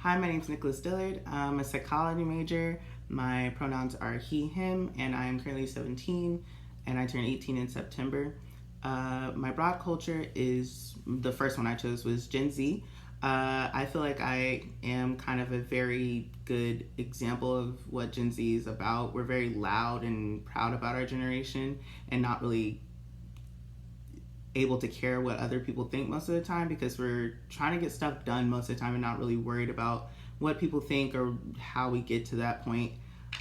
Hi, my name is Nicholas Dillard. I'm a psychology major. My pronouns are he, him, and I am currently 17 and I turn 18 in September. My broad culture is the first one I chose was Gen Z. I feel like I am kind of a very good example of what Gen Z is about. We're very loud and proud about our generation and not really able to care what other people think most of the time because we're trying to get stuff done most of the time and not really worried about what people think or how we get to that point.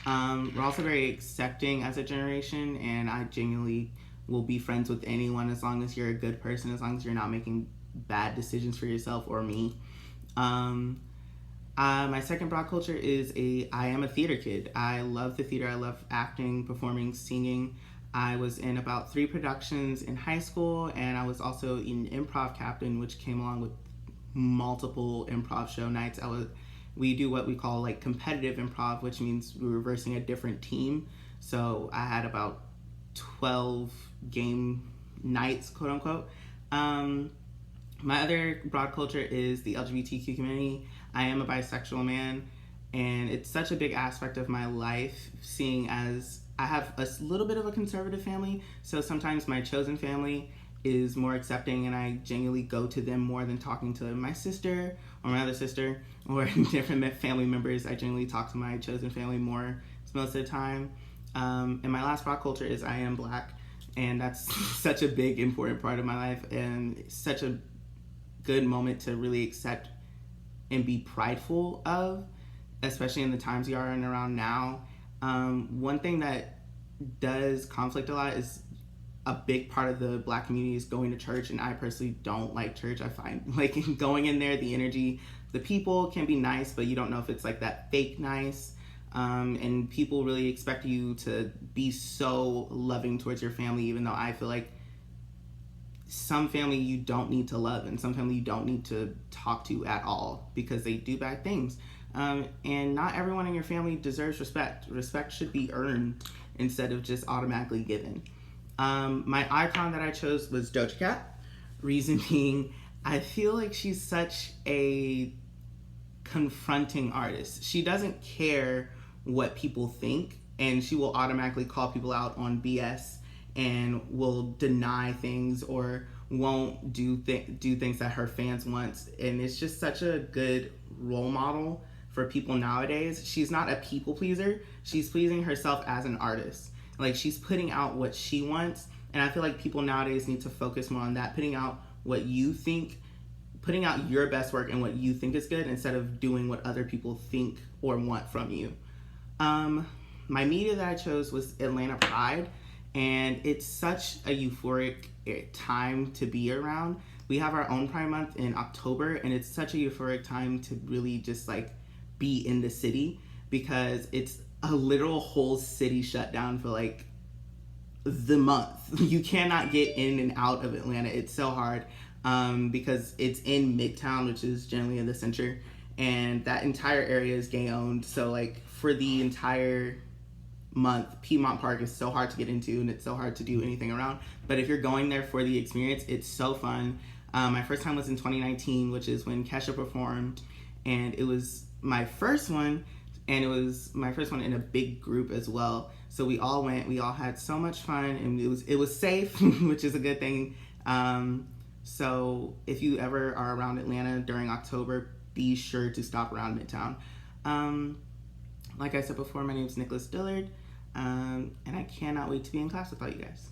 We're also very accepting as a generation, and I genuinely will be friends with anyone as long as you're a good person, as long as you're not making bad decisions for yourself or me. My second broad culture is I am a theater kid. I love the theater. I love acting, performing, singing. I was in about 3 productions in high school, and I was also an improv captain, which came along with multiple improv show nights. We do what we call like competitive improv, which means we were versing a different team. So I had about 12 game nights, quote unquote. My other broad culture is the LGBTQ community. I am a bisexual man, and it's such a big aspect of my life, seeing as I have a little bit of a conservative family, so sometimes my chosen family is more accepting, and I genuinely go to them more than talking to my sister or my other sister or different family members. I generally talk to my chosen family more most of the time. And my last broad culture is I am Black, and that's such a big, important part of my life, and such a good moment to really accept and be prideful of, especially in the times we are in around now. One thing that does conflict a lot is a big part of the Black community is going to church, and I personally don't like church. I find like going in there, the energy, the people can be nice, but you don't know if it's like that fake nice. And people really expect you to be so loving towards your family, even though I feel like some family you don't need to love, and some family you don't need to talk to at all because they do bad things. And not everyone in your family deserves respect. Respect should be earned instead of just automatically given. My icon that I chose was Doja Cat. Reason being, I feel like she's such a confronting artist. She doesn't care what people think, and she will automatically call people out on BS and will deny things or won't do things that her fans want. And it's just such a good role model for people nowadays. She's not a people pleaser. She's pleasing herself as an artist. Like, she's putting out what she wants, and I feel like people nowadays need to focus more on that, putting out what you think, putting out your best work and what you think is good instead of doing what other people think or want from you. My media that I chose was Atlanta Pride, and it's such a euphoric time to be around. We have our own Pride Month in October, and it's such a euphoric time to really just like be in the city because it's a literal whole city shut down for like the month. You cannot get in and out of Atlanta. It's so hard because it's in Midtown, which is generally in the center, and that entire area is gay owned. So like for the entire month, Piedmont Park is so hard to get into, and it's so hard to do anything around. But if you're going there for the experience, it's so fun. My first time was in 2019, which is when Kesha performed, and it was my first one, and it was my first one in a big group as well. So we all went, we all had so much fun, and it was safe, which is a good thing. So if you ever are around Atlanta during October, be sure to stop around Midtown. Like I said before, my name is Nicholas Dillard, and I cannot wait to be in class with all you guys.